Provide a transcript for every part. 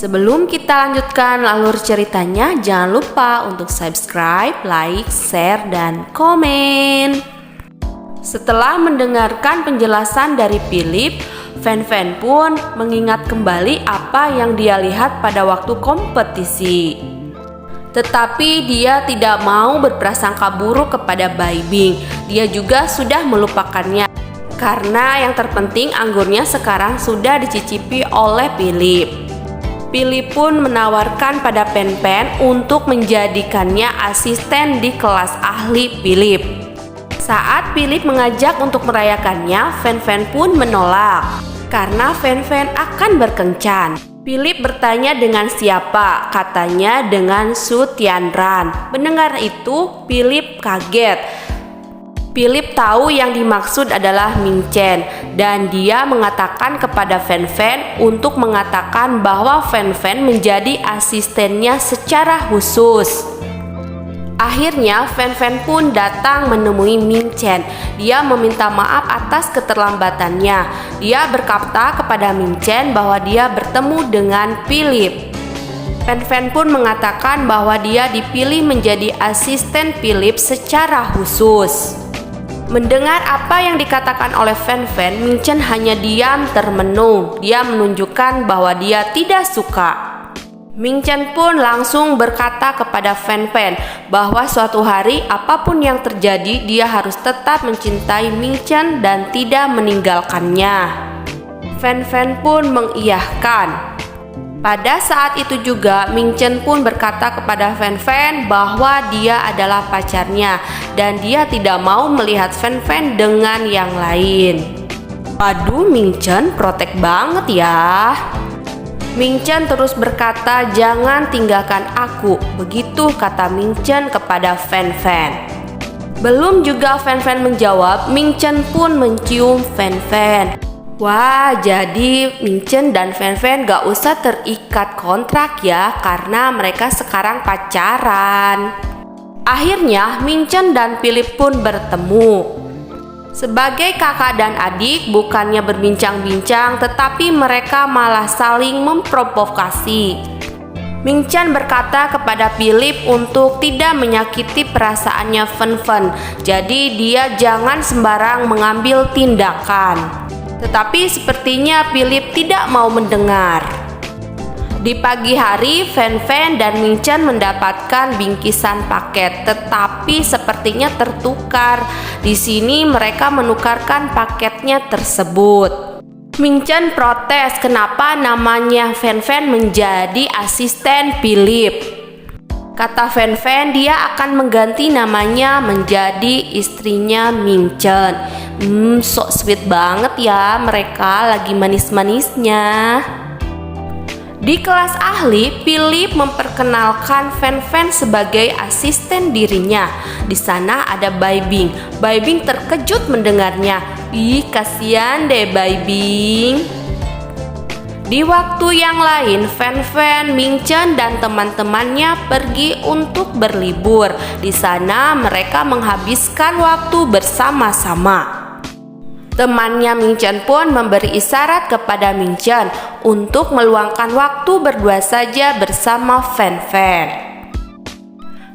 Sebelum kita lanjutkan alur ceritanya, jangan lupa untuk subscribe, like, share, dan komen. Setelah mendengarkan penjelasan dari Philip, Fen-Fen pun mengingat kembali apa yang dia lihat pada waktu kompetisi. Tetapi dia tidak mau berprasangka buruk kepada Bai Bing. Dia juga sudah melupakannya, karena yang terpenting anggurnya sekarang sudah dicicipi oleh Philip. Philip pun menawarkan pada Fen-Fen untuk menjadikannya asisten di kelas ahli Philip. Saat Philip mengajak untuk merayakannya, Fen-Fen pun menolak karena Fen-Fen akan berkencan. Philip bertanya dengan siapa, katanya dengan Su Tianran. Mendengar itu, Philip kaget. Philip tahu yang dimaksud adalah Ming Chen dan dia mengatakan kepada Fen-Fen untuk mengatakan bahwa Fen-Fen menjadi asistennya secara khusus. Akhirnya Fen-Fen pun datang menemui Ming Chen. Dia meminta maaf atas keterlambatannya. Dia berkata kepada Ming Chen bahwa dia bertemu dengan Philip. Fen-Fen pun mengatakan bahwa dia dipilih menjadi asisten Philip secara khusus. Mendengar apa yang dikatakan oleh Fen-Fen, Ming Chen hanya diam termenung. Dia menunjukkan bahwa dia tidak suka. Ming Chen pun langsung berkata kepada Fen-Fen bahwa suatu hari apapun yang terjadi, dia harus tetap mencintai Ming Chen dan tidak meninggalkannya. Fen-Fen pun mengiyahkan. Pada saat itu juga Ming Chen pun berkata kepada Fen-Fen bahwa dia adalah pacarnya dan dia tidak mau melihat Fen-Fen dengan yang lain. Waduh, Ming Chen protek banget ya. Ming Chen terus berkata, "Jangan tinggalkan aku." Begitu kata Ming Chen kepada Fen-Fen. Belum juga Fen-Fen menjawab, Ming Chen pun mencium Fen-Fen. Wah, jadi Ming Chen dan Fen-Fen gak usah terikat kontrak ya, karena mereka sekarang pacaran. Akhirnya Ming Chen dan Philip pun bertemu. Sebagai kakak dan adik, bukannya berbincang-bincang, tetapi mereka malah saling memprovokasi. Ming Chen berkata kepada Philip untuk tidak menyakiti perasaannya Fen-Fen, jadi dia jangan sembarang mengambil tindakan. Tetapi sepertinya Philip tidak mau mendengar. Di pagi hari, Fen-Fen dan Ming Chen mendapatkan bingkisan paket, tetapi sepertinya tertukar. Di sini mereka menukarkan paketnya tersebut. Ming Chen protes kenapa namanya Fen-Fen menjadi asisten Philip. Kata Fen-Fen, dia akan mengganti namanya menjadi istrinya Ming Chen. So sweet banget ya, mereka lagi manis-manisnya. Di kelas ahli, Philip memperkenalkan Fen-Fen sebagai asisten dirinya. Di sana ada Bai Bing. Bai Bing terkejut mendengarnya. Ih, kasihan deh Bai Bing. Di waktu yang lain, Fen-Fen, Ming Chen dan teman-temannya pergi untuk berlibur. Di sana mereka menghabiskan waktu bersama-sama. Temannya Ming Chen pun memberi isyarat kepada Ming Chen untuk meluangkan waktu berdua saja bersama Fen-Fen.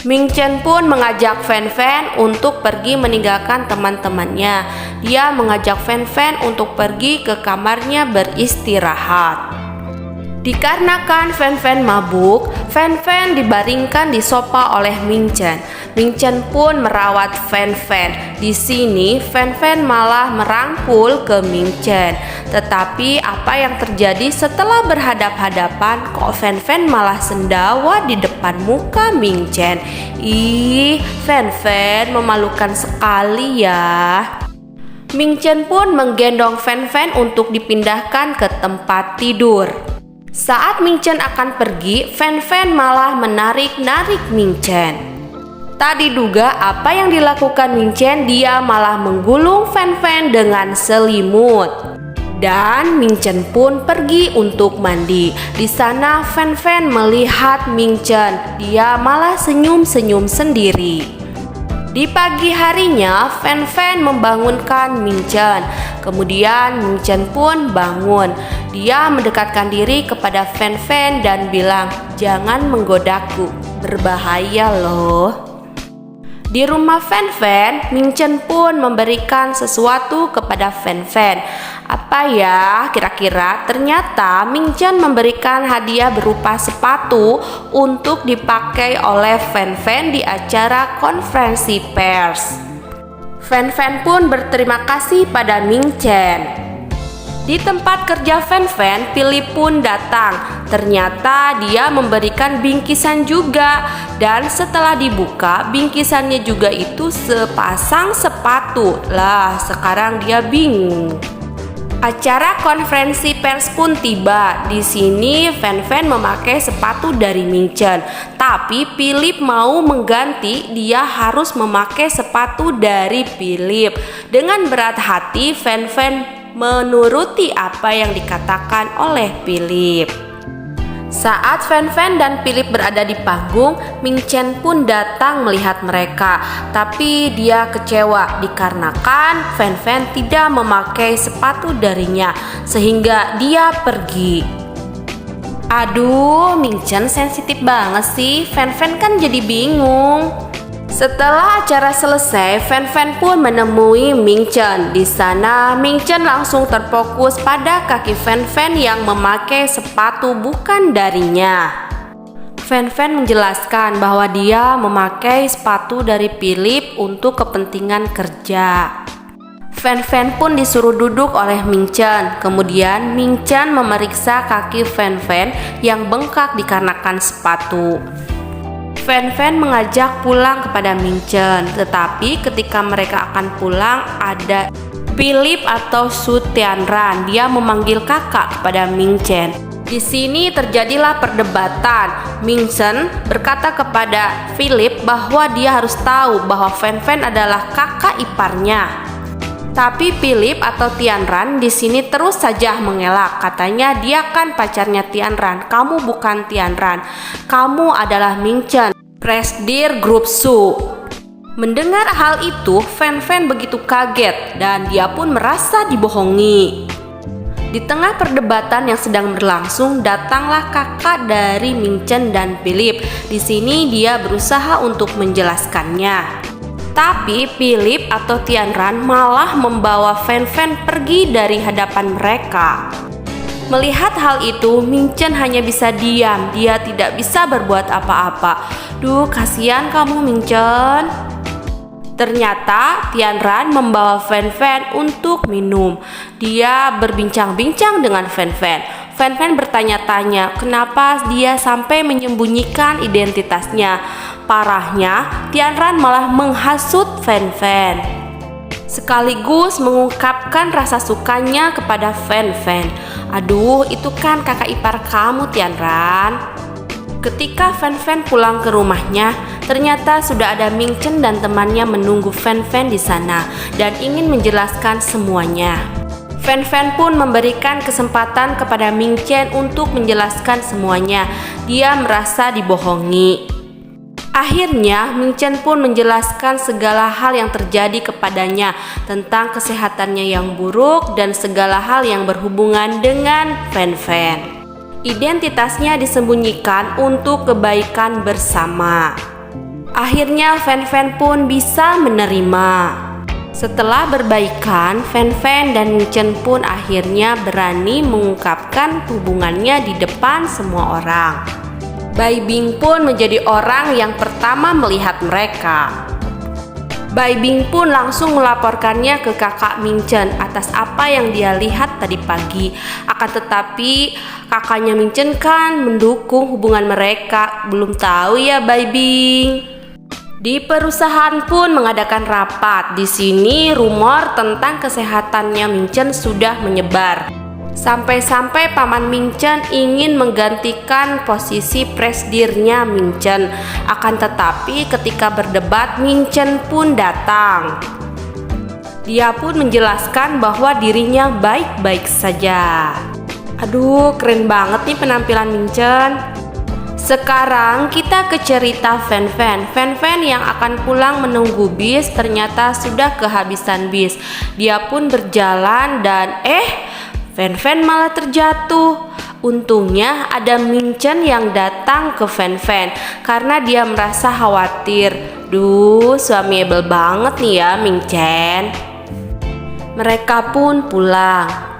Ming Chen pun mengajak Fen-Fen untuk pergi meninggalkan teman-temannya. Dia mengajak Fen-Fen untuk pergi ke kamarnya beristirahat. Dikarenakan Fen-Fen mabuk, Fen-Fen dibaringkan di sofa oleh Ming Chen. Ming Chen pun merawat Fen-Fen. Di sini Fen-Fen malah merangkul ke Ming Chen. Tetapi apa yang terjadi setelah berhadap-hadapan, kok Fen-Fen malah sendawa di depan muka Ming Chen. Ih, Fen-Fen memalukan sekali ya. Ming Chen pun menggendong Fen-Fen untuk dipindahkan ke tempat tidur. Saat Ming Chen akan pergi, Fen-Fen malah menarik-narik Ming Chen. Tak diduga apa yang dilakukan Ming Chen, dia malah menggulung Fen-Fen dengan selimut. Dan Ming Chen pun pergi untuk mandi. Di sana Fen-Fen melihat Ming Chen, dia malah senyum-senyum sendiri. Di pagi harinya, Fan Fan membangunkan Ming Chen. Kemudian Ming Chen pun bangun. Dia mendekatkan diri kepada Fan Fan dan bilang, "Jangan menggodaku, berbahaya loh." Di rumah Fan Fan, Ming Chen pun memberikan sesuatu kepada Fan Fan. Apa ya kira-kira? Ternyata Ming Chen memberikan hadiah berupa sepatu untuk dipakai oleh Fan Fan di acara konferensi pers. Fan Fan pun berterima kasih pada Ming Chen. Di tempat kerja Fan Fan, Philip pun datang. Ternyata dia memberikan bingkisan juga. Dan setelah dibuka, bingkisannya juga itu sepasang sepatu. Lah, sekarang dia bingung. Acara konferensi pers pun tiba. Di sini Fan Fan memakai sepatu dari Ming Chen, tapi Philip mau mengganti. Dia harus memakai sepatu dari Philip. Dengan berat hati, Fan Fan menuruti apa yang dikatakan oleh Philip. Saat Fan Fan dan Philip berada di panggung, Ming Chen pun datang melihat mereka. Tapi dia kecewa dikarenakan Fan Fan tidak memakai sepatu darinya, sehingga dia pergi. Aduh, Ming Chen sensitif banget sih. Fan Fan kan jadi bingung. Setelah acara selesai, Fan Fan pun menemui Ming Chen. Di sana, Ming Chen langsung terfokus pada kaki Fan Fan yang memakai sepatu bukan darinya. Fan Fan menjelaskan bahwa dia memakai sepatu dari Philip untuk kepentingan kerja. Fan Fan pun disuruh duduk oleh Ming Chen. Kemudian Ming Chen memeriksa kaki Fan Fan yang bengkak dikarenakan sepatu. Fan Fan mengajak pulang kepada Ming Chen, tetapi ketika mereka akan pulang ada Philip atau Su Tianran. Dia memanggil kakak kepada Ming Chen. Di sini terjadilah perdebatan. Ming Chen berkata kepada Philip bahwa dia harus tahu bahwa Fan Fan adalah kakak iparnya. Tapi Philip atau Tianran di sini terus saja mengelak. Katanya dia kan pacarnya Tianran. Kamu bukan Tianran. Kamu adalah Ming Chen, presidir grup Su. Mendengar hal itu, Fan Fan begitu kaget dan dia pun merasa dibohongi. Di tengah perdebatan yang sedang berlangsung, datanglah kakak dari Ming Chen dan Philip. Di sini dia berusaha untuk menjelaskannya. Tapi Philip atau Tianran malah membawa Fan Fan pergi dari hadapan mereka. Melihat hal itu, Ming Chen hanya bisa diam. Dia tidak bisa berbuat apa-apa. Duh, kasihan kamu Ming Chen. Ternyata Tianran membawa Fan Fan untuk minum. Dia berbincang-bincang dengan Fan Fan. Fan Fan bertanya-tanya kenapa dia sampai menyembunyikan identitasnya. Parahnya, Tianran malah menghasut Fan Fan, sekaligus mengungkapkan rasa sukanya kepada Fan Fan. Aduh, itu kan kakak ipar kamu Tianran. Ketika Fan Fan pulang ke rumahnya, ternyata sudah ada Ming Chen dan temannya menunggu Fan Fan di sana dan ingin menjelaskan semuanya. Fan Fan pun memberikan kesempatan kepada Ming Chen untuk menjelaskan semuanya. Dia merasa dibohongi. Akhirnya, Ming Chen pun menjelaskan segala hal yang terjadi kepadanya tentang kesehatannya yang buruk dan segala hal yang berhubungan dengan Fan Fan. Identitasnya disembunyikan untuk kebaikan bersama. Akhirnya, Fan Fan pun bisa menerima. Setelah berbaikan, Fan Fan dan Ming Chen pun akhirnya berani mengungkapkan hubungannya di depan semua orang. Bai Bing pun menjadi orang yang pertama melihat mereka. Bai Bing pun langsung melaporkannya ke kakak Ming Chen atas apa yang dia lihat tadi pagi. Akan tetapi kakaknya Ming Chen kan mendukung hubungan mereka. Belum tahu ya Bai Bing. Di perusahaan pun mengadakan rapat. Di sini rumor tentang kesehatannya Ming Chen sudah menyebar. Sampai-sampai paman Ming Chen ingin menggantikan posisi presidirnya Ming Chen. Akan tetapi ketika berdebat, Ming Chen pun datang. Dia pun menjelaskan bahwa dirinya baik-baik saja. Aduh, keren banget nih penampilan Ming Chen. Sekarang kita ke cerita Fen Fen. Fen Fen yang akan pulang menunggu bis ternyata sudah kehabisan bis. Dia pun berjalan dan Fen Fen malah terjatuh. Untungnya ada Ming Chen yang datang ke Fen Fen karena dia merasa khawatir. Duh, suami ebel banget nih ya Ming Chen. Mereka pun pulang.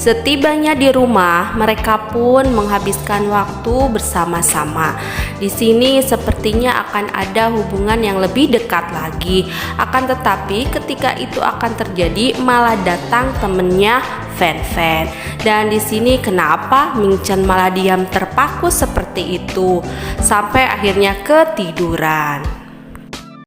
Setibanya di rumah, mereka pun menghabiskan waktu bersama-sama. Di sini sepertinya akan ada hubungan yang lebih dekat lagi. Akan tetapi ketika itu akan terjadi, malah datang temennya Fen Fen. Dan di sini kenapa Ming Chen malah diam terpaku seperti itu sampai akhirnya ketiduran.